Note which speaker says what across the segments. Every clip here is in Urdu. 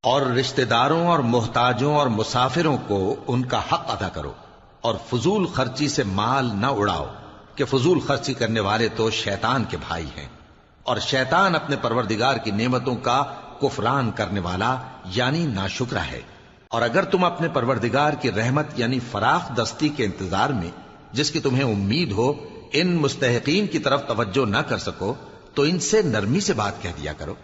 Speaker 1: اور رشتہ داروں اور محتاجوں اور مسافروں کو ان کا حق ادا کرو، اور فضول خرچی سے مال نہ اڑاؤ کہ فضول خرچی کرنے والے تو شیطان کے بھائی ہیں، اور شیطان اپنے پروردگار کی نعمتوں کا کفران کرنے والا یعنی ناشکرا ہے۔ اور اگر تم اپنے پروردگار کی رحمت یعنی فراخ دستی کے انتظار میں جس کی تمہیں امید ہو ان مستحقین کی طرف توجہ نہ کر سکو تو ان سے نرمی سے بات کہہ دیا کرو،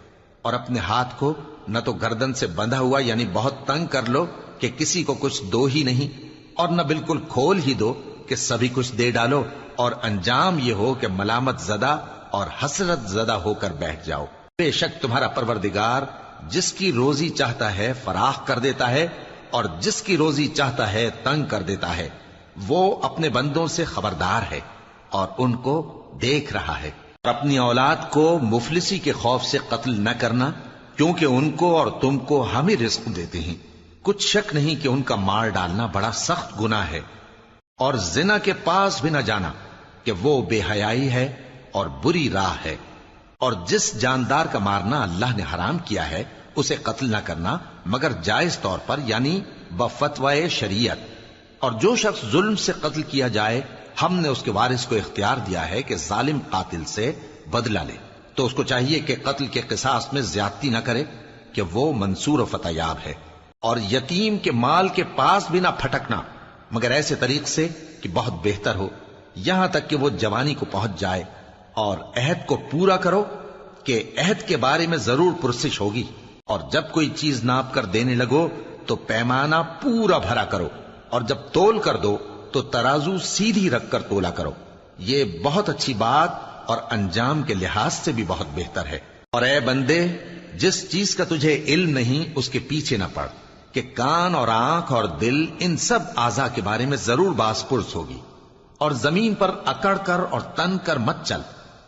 Speaker 1: اور اپنے ہاتھ کو نہ تو گردن سے بندھا ہوا یعنی بہت تنگ کر لو کہ کسی کو کچھ دو ہی نہیں، اور نہ بالکل کھول ہی دو کہ سبھی کچھ دے ڈالو، اور انجام یہ ہو کہ ملامت زدہ اور حسرت زدہ ہو کر بیٹھ جاؤ۔ بے شک تمہارا پروردگار جس کی روزی چاہتا ہے فراخ کر دیتا ہے، اور جس کی روزی چاہتا ہے تنگ کر دیتا ہے۔ وہ اپنے بندوں سے خبردار ہے اور ان کو دیکھ رہا ہے۔ اور اپنی اولاد کو مفلسی کے خوف سے قتل نہ کرنا، کیونکہ ان کو اور تم کو ہم ہی رزق دیتے ہیں۔ کچھ شک نہیں کہ ان کا مار ڈالنا بڑا سخت گناہ ہے، اور زنا کے پاس بھی نہ جانا کہ وہ بے حیائی ہے اور بری راہ ہے۔ اور جس جاندار کا مارنا اللہ نے حرام کیا ہے اسے قتل نہ کرنا مگر جائز طور پر یعنی بفتوائے شریعت۔ اور جو شخص ظلم سے قتل کیا جائے ہم نے اس کے وارث کو اختیار دیا ہے کہ ظالم قاتل سے بدلہ لے، تو اس کو چاہیے کہ قتل کے قصاص میں زیادتی نہ کرے کہ وہ منصور و فتح یاب ہے۔ اور یتیم کے مال کے پاس بھی نہ پھٹکنا مگر ایسے طریق سے کہ بہت بہتر ہو، یہاں تک کہ وہ جوانی کو پہنچ جائے۔ اور عہد کو پورا کرو کہ عہد کے بارے میں ضرور پرسش ہوگی، اور جب کوئی چیز ناپ کر دینے لگو تو پیمانہ پورا بھرا کرو، اور جب تول کر دو تو ترازو سیدھی رکھ کر تولا کرو، یہ بہت اچھی بات اور انجام کے لحاظ سے بھی بہت بہتر ہے۔ اور اے بندے، جس چیز کا تجھے علم نہیں اس کے پیچھے نہ پڑ کہ کان اور آنکھ اور دل ان سب اعضاء کے بارے میں ضرور باز پرس ہوگی۔ اور زمین پر اکڑ کر اور تن کر مت چل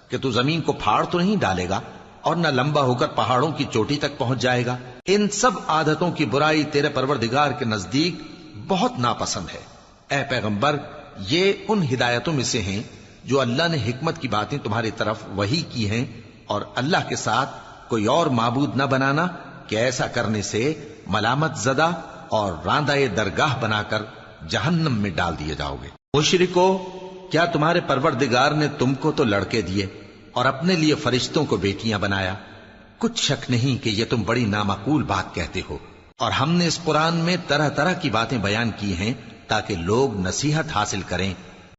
Speaker 1: کہ تو زمین کو پھاڑ تو نہیں ڈالے گا اور نہ لمبا ہو کر پہاڑوں کی چوٹی تک پہنچ جائے گا۔ ان سب عادتوں کی برائی تیرے پروردگار کے نزدیک بہت ناپسند ہے۔ اے پیغمبر، یہ ان ہدایتوں میں سے ہیں جو اللہ نے حکمت کی باتیں تمہاری طرف وحی کی ہیں، اور اللہ کے ساتھ کوئی اور معبود نہ بنانا کہ ایسا کرنے سے ملامت زدہ اور راندہ درگاہ بنا کر جہنم میں ڈال دیے جاؤ گے۔ مشرکو، کیا تمہارے پروردگار نے تم کو تو لڑکے دیے اور اپنے لیے فرشتوں کو بیٹیاں بنایا؟ کچھ شک نہیں کہ یہ تم بڑی نامعقول بات کہتے ہو، اور ہم نے اس قرآن میں طرح طرح کی باتیں بیان کی ہیں تاکہ لوگ نصیحت حاصل کریں